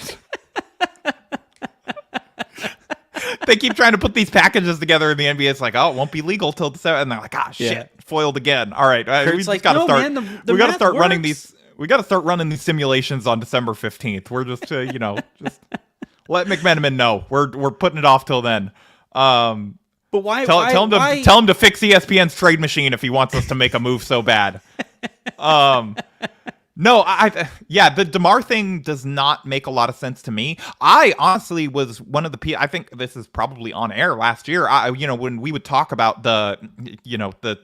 They keep trying to put these packages together, and the NBA is like, "Oh, it won't be legal till December." And they're like, "Ah, shit, foiled again." All right, we just got to start. Man, we got to start running works. these. We got to start running these simulations on December 15th. We're just, just let McMenamin know we're putting it off till then. But why? Tell him to fix ESPN's trade machine if he wants us to make a move so bad. No, the DeMar thing does not make a lot of sense to me. I honestly was one of the I think this is probably on air last year. When we would talk about the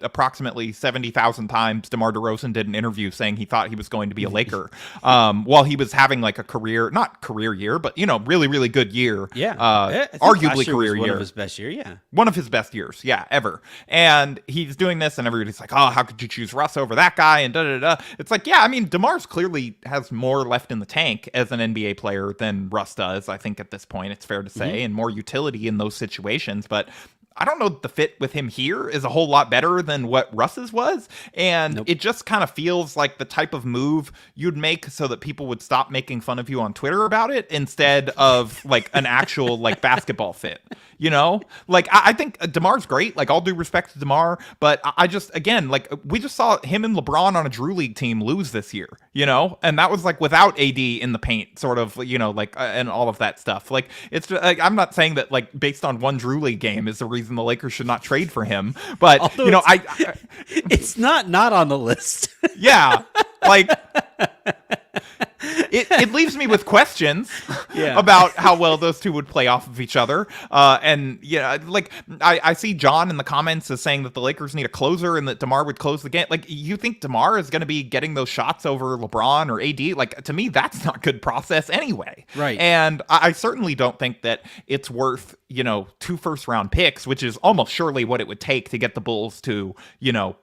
approximately 70,000 times DeMar DeRozan did an interview saying he thought he was going to be a Laker, while he was having like a not career year, but really, really good year. Yeah. Arguably career year. One of his best year. Yeah. One of his best years, ever. And he's doing this, and everybody's like, "Oh, how could you choose Russ over that guy?" And da da da. It's like, I mean, DeMar's clearly has more left in the tank as an NBA player than Russ does. I think at this point, it's fair to say, and more utility in those situations. But I don't know that the fit with him here is a whole lot better than what Russ's was. And It just kind of feels like the type of move you'd make so that people would stop making fun of you on Twitter about it instead of like an actual like basketball fit. Like I think DeMar's great. Like all due respect to DeMar, but I just, again, like we just saw him and LeBron on a Drew League team lose this year, and that was like without AD in the paint, sort of, and all of that stuff. Like it's just, like, I'm not saying that like based on one Drew League game is the reason the Lakers should not trade for him, but although it's not on the list. Yeah, like. It leaves me with questions about how well those two would play off of each other. I see John in the comments is saying that the Lakers need a closer and that DeMar would close the game. Like, you think DeMar is going to be getting those shots over LeBron or AD? Like, to me, that's not good process anyway. Right. And I certainly don't think that it's worth, 2 first-round picks, which is almost surely what it would take to get the Bulls to,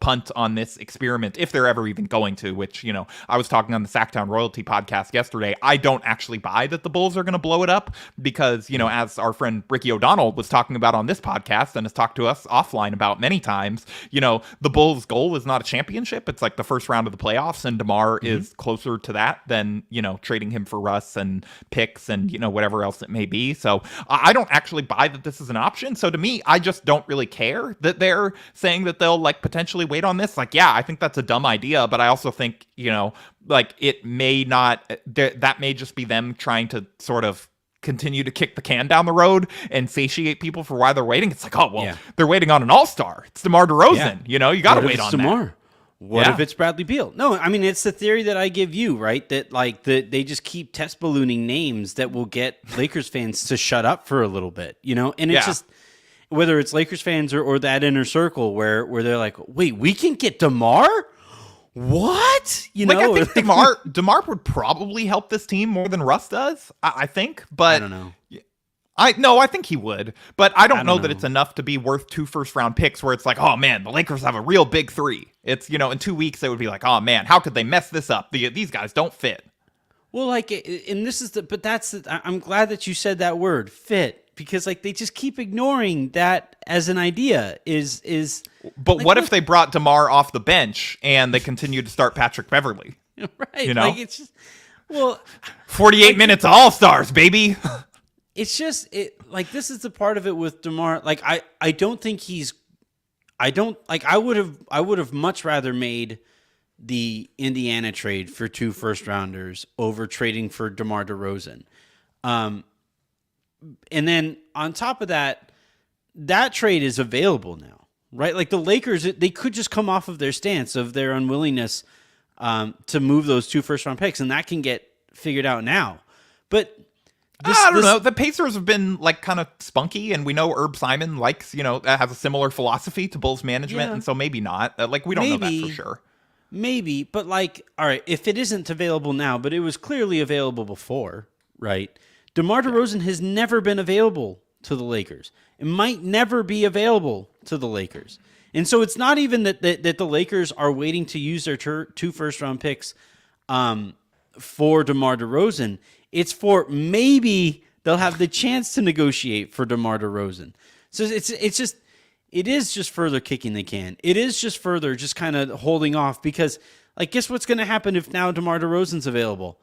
punt on this experiment, if they're ever even going to, which, I was talking on the Sacktown Royalty podcast yesterday. I don't actually buy that the Bulls are going to blow it up because, as our friend Ricky O'Donnell was talking about on this podcast and has talked to us offline about many times, the Bulls' goal is not a championship. It's like the first round of the playoffs, and DeMar is closer to that than, trading him for Russ and picks and, whatever else it may be. So I don't actually buy that this is an option. So to me, I just don't really care that they're saying that they'll like potentially wait on this. Like, I think that's a dumb idea, but I also think, like it may not, that may just be them trying to sort of continue to kick the can down the road and satiate people for why they're waiting. It's like, they're waiting on an all-star. It's DeMar DeRozan. You got to wait on DeMar. That. What if it's Bradley Beal? No, I mean, it's the theory that I give you, right? That like they just keep test ballooning names that will get Lakers fans to shut up for a little bit, And it's just, whether it's Lakers fans or that inner circle where they're like, wait, we can get DeMar? What? I think DeMar would probably help this team more than Russ does, I think. But I don't know. I think he would, but I don't know that it's enough to be worth 2 first-round picks where it's like, oh man, the Lakers have a real big 3. It's, in 2 weeks they would be like, oh man, how could they mess this up? These guys don't fit. Well, and this is I'm glad that you said that word, fit, because like they just keep ignoring that as an idea is. But like, what if they brought DeMar off the bench and they continued to start Patrick Beverly? Right. Like it's just, 48 minutes of All-Stars, baby. It's just this is the part of it with DeMar. Like I don't think I would have much rather made the Indiana trade for 2 first-rounders over trading for DeMar DeRozan. And then on top of that trade is available now, right? Like the Lakers, they could just come off of their stance of their unwillingness to move those 2 first-round picks, and that can get figured out now. But I don't know. The Pacers have been like kind of spunky, and we know Herb Simon likes, has a similar philosophy to Bulls management, and so maybe not. We don't know that for sure. maybe, but like, all right, if it isn't available now, but it was clearly available before, right? DeMar DeRozan has never been available to the Lakers. It might never be available to the Lakers. And so it's not even that the Lakers are waiting to use their 2 first-round picks for DeMar DeRozan. It's for maybe they'll have the chance to negotiate for DeMar DeRozan. So it is just further kicking the can. It is just further just kind of holding off because, like, guess what's going to happen if now DeMar DeRozan's available?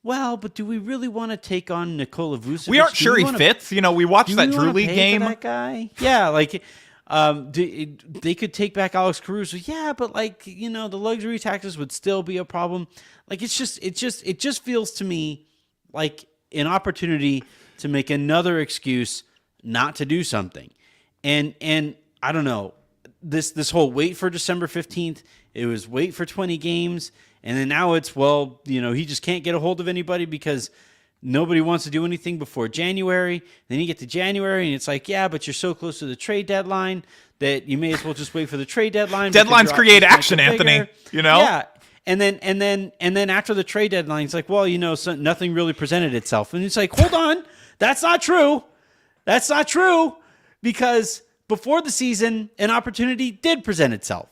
Well, but do we really want to take on Nikola Vucevic? We aren't sure he fits. You know, we watched that Drew League game. That guy? Yeah, like they could take back Alex Caruso. Yeah, but like, you know, the luxury taxes would still be a problem. Like it just feels to me like an opportunity to make another excuse not to do something. And I don't know. This whole wait for December 15th, it was wait for 20 games. And then now it's, well, you know, he just can't get a hold of anybody because nobody wants to do anything before January. Then you get to January and it's like, yeah, but you're so close to the trade deadline that you may as well just wait for the trade deadline. Deadlines create action, Anthony. You know? Yeah. And then after the trade deadline, it's like, well, you know, so nothing really presented itself. And it's like, hold on, that's not true. That's not true because before the season, an opportunity did present itself.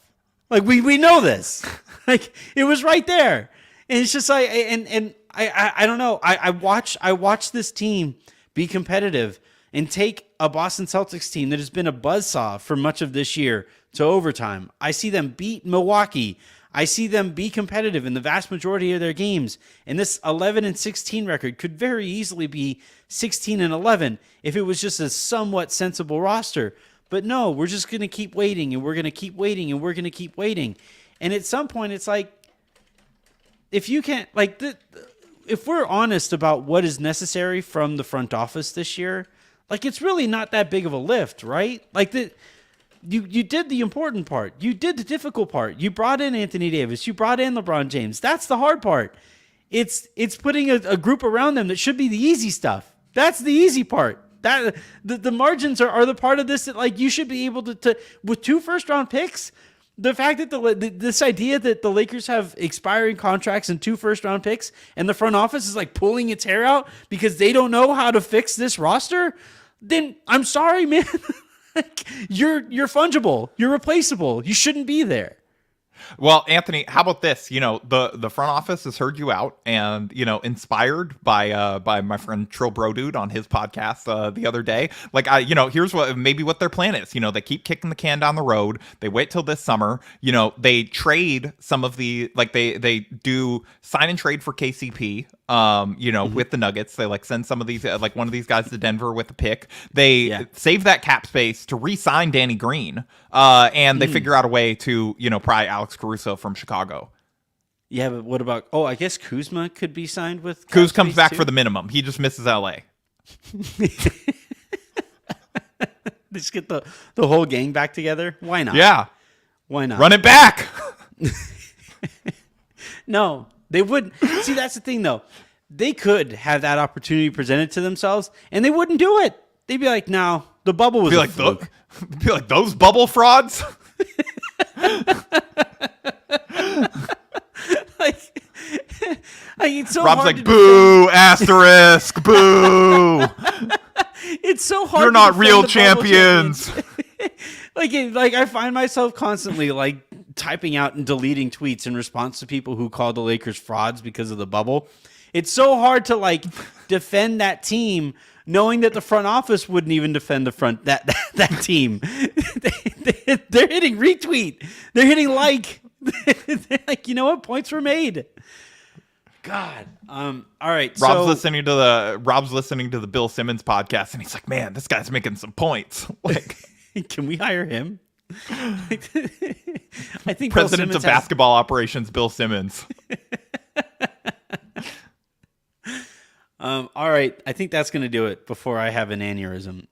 Like we know this. Like it was right there. And it's just like and I don't know. I watch this team be competitive and take a Boston Celtics team that has been a buzzsaw for much of this year to overtime. I see them beat Milwaukee. I see them be competitive in the vast majority of their games. And this 11-16 record could very easily be 16-11 if it was just a somewhat sensible roster. But no, we're just going to keep waiting and we're going to keep waiting and we're going to keep waiting. And at some point, it's like, if you can't, like, if we're honest about what is necessary from the front office this year, like, it's really not that big of a lift, right? Like, you did the important part. You did the difficult part. You brought in Anthony Davis. You brought in LeBron James. That's the hard part. It's putting a group around them that should be the easy stuff. That's the easy part. That the margins are the part of this that, like, you should be able to with 2 first-round picks. The fact that this idea that the Lakers have expiring contracts and 2 first-round picks and the front office is like pulling its hair out because they don't know how to fix this roster, then I'm sorry, man. Like, you're fungible. You're replaceable. You shouldn't be there. Well, Anthony, how about this? You know, the front office has heard you out and, you know, inspired by my friend Trill Brodude on his podcast the other day. Like, here's what their plan is. You know, they keep kicking the can down the road. They wait till this summer. You know, they trade some of the, like, they do sign and trade for KCP. With the Nuggets, they like send some of these, like one of these guys to Denver with a pick. They save that cap space to re-sign Danny Green, and they figure out a way to, pry Alex Caruso from Chicago. Yeah, but what about? Oh, I guess Kuzma could be signed with. Kuz comes back for the minimum. He just misses LA. Just get the whole gang back together. Why not? Yeah, why not? Run it back. No. They wouldn't. See, that's the thing, though. They could have that opportunity presented to themselves, and they wouldn't do it. They'd be like, no, the bubble was a fluke. Be like, those bubble frauds? like it's so Rob's hard like, boo, asterisk, boo. It's so hard. You're not real champions. Like I find myself constantly like typing out and deleting tweets in response to people who call the Lakers frauds because of the bubble. It's so hard to like defend that team, knowing that the front office wouldn't even defend that team. They're hitting retweet. They're hitting like. They're like, you know what? Points were made. God. All right. Rob's listening to the Bill Simmons podcast, and he's like, man, this guy's making some points. Like, can we hire him? I think President of basketball operations, Bill Simmons. All right. I think that's going to do it before I have an aneurysm.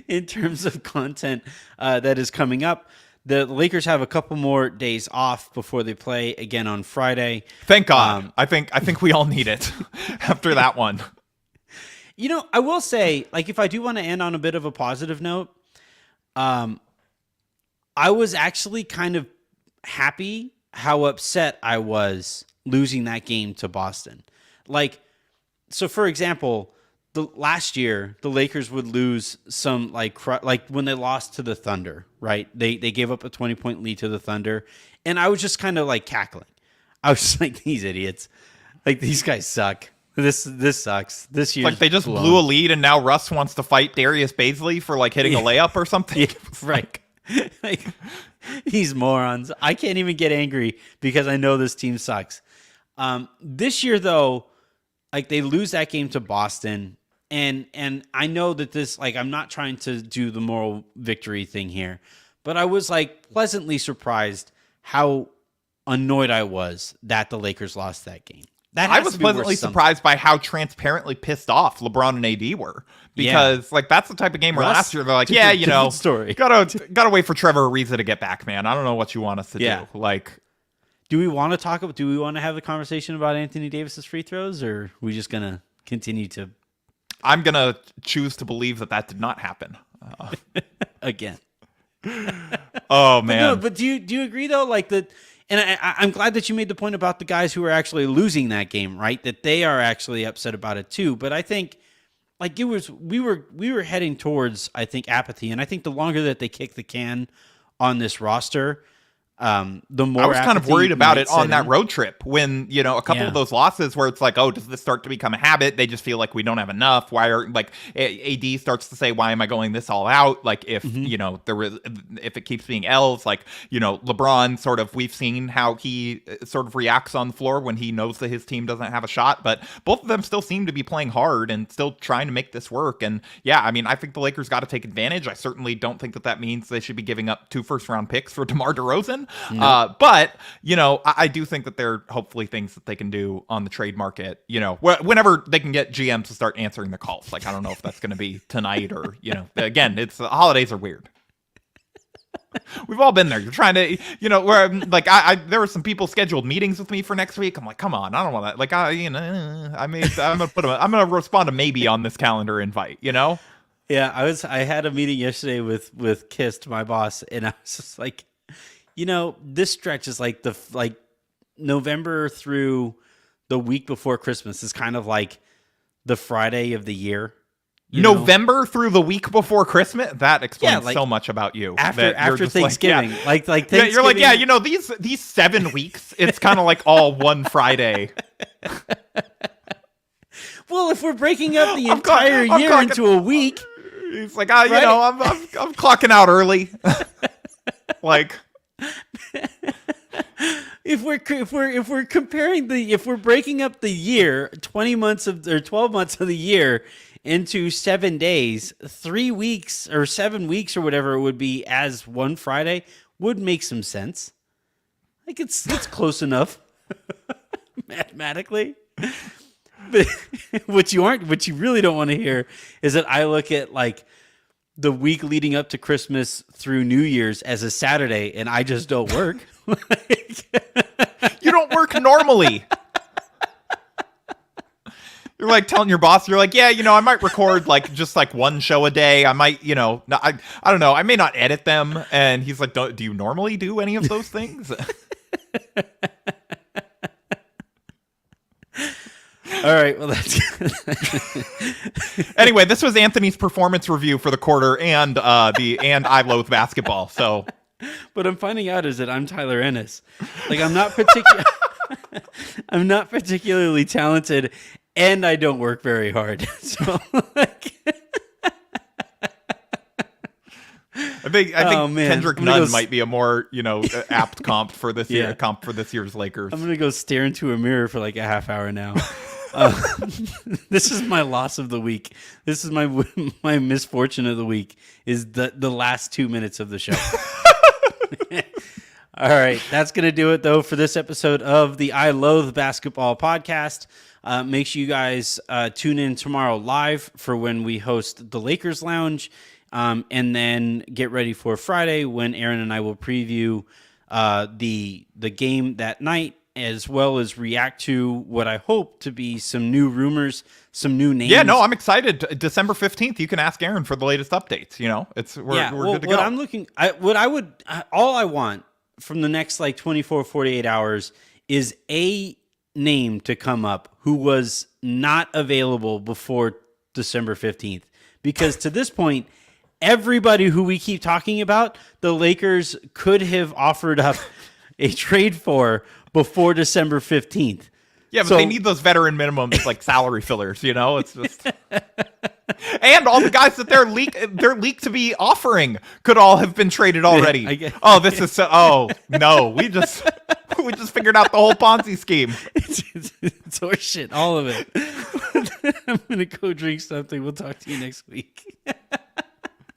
In terms of content that is coming up, the Lakers have a couple more days off before they play again on Friday. Thank God. I think we all need it after that one. You know, I will say, like, if I do want to end on a bit of a positive note, I was actually kind of happy how upset I was losing that game to Boston. Like, so for example, the last year the Lakers would lose some like when they lost to the Thunder, right? They gave up a 20-point lead to the Thunder, and I was just kind of like cackling. I was just like, these idiots, like these guys suck. This sucks. This year, Like they just blew a lead, and now Russ wants to fight Darius Baisley for like hitting a layup or something. Yeah, right. Like these morons. I can't even get angry because I know this team sucks. This year though, like they lose that game to Boston, and I know that this, like, I'm not trying to do the moral victory thing here, but I was like pleasantly surprised how annoyed I was that the Lakers lost that game. That I has was to be worth pleasantly something. surprised by how transparently pissed off LeBron and AD were, because like that's the type of game where Russ, last year they're like, different- yeah, different story. gotta wait for Trevor Ariza to get back, man. I don't know what you want us to Yeah. do. Like, Do we want to have a conversation about Anthony Davis's free throws, or are we just gonna continue to I'm gonna choose to believe that did not happen. again? Oh But man, no, but do you agree though? Like that, and I'm glad that you made the point about the guys who are actually losing that game, right? That they are actually upset about it too. But I think, like we were heading towards, I think, apathy, and I think the longer that they kick the can on this roster, the more I was kind of apathy worried about might it on set that in. road trip when, a couple Yeah. of those losses where it's like, oh, does this start to become a habit? They just feel like we don't have enough. Why are like AD starts to say, why am I going this all out? Like if, if it keeps being L's, like, LeBron sort of, we've seen how he sort of reacts on the floor when he knows that his team doesn't have a shot, but both of them still seem to be playing hard and still trying to make this work. And yeah, I mean, I think the Lakers got to take advantage. I certainly don't think that means they should be giving up 2 first-round picks for DeMar DeRozan. No. But, I do think that there are hopefully things that they can do on the trade market, whenever they can get GMs to start answering the calls. Like, I don't know if that's going to be tonight or, again, it's the holidays are weird. We've all been there. You're trying to, where like there were some people scheduled meetings with me for next week. I'm like, come on, I don't want that. Like, I'm gonna respond to maybe on this calendar invite. Yeah, I had a meeting yesterday with Kist, my boss, and I was just like, this stretch is like November through the week before Christmas is kind of like the Friday of the year. November through the week before Christmas. That explains like, so much about you. After Thanksgiving, like Thanksgiving. You're like, these 7 weeks. It's kind of like all one Friday. Well, if we're breaking up the entire year into a week, it's like, I'm clocking out early. Like, if we're breaking up the year, 20 months or 12 months of the year into 7 days, 3 weeks or 7 weeks or whatever it would be as one Friday would make some sense. Like it's close enough mathematically. But what you really don't want to hear is that I look at like the week leading up to Christmas through New Year's as a Saturday and I just don't work. You don't work normally. You're like telling your boss, you're like, yeah, I might record like just like one show a day. I might, I don't know. I may not edit them. And he's like, do you normally do any of those things? All right. Well, that's anyway. This was Anthony's performance review for the quarter and I Loathe Basketball. So, what I'm finding out is that I'm Tyler Ennis. Like I'm not particularly talented, and I don't work very hard. So, like, I think Kendrick Nunn might be a more apt comp for this year. Comp for this year's Lakers. I'm gonna go stare into a mirror for like a half hour now. This is my loss of the week. This is my misfortune of the week. Is the last 2 minutes of the show. All right, that's going to do it, though, for this episode of the I Loathe Basketball podcast. Make sure you guys tune in tomorrow live for when we host the Lakers Lounge, and then get ready for Friday when Aaron and I will preview the game that night as well as react to what I hope to be some new rumors, some new names. Yeah, no, I'm excited. December 15th, you can ask Aaron for the latest updates. We're good to go. What I would, all I want from the next like 24, 48 hours is a name to come up who was not available before December 15th. Because to this point, everybody who we keep talking about, the Lakers could have offered up a trade for before December 15th. Yeah, but they need those veteran minimums like salary fillers, It's just and all the guys that they're leaked to be offering could all have been traded already. This is no, we just figured out the whole Ponzi scheme. It's horseshit, all of it. I'm gonna go drink something. We'll talk to you next week.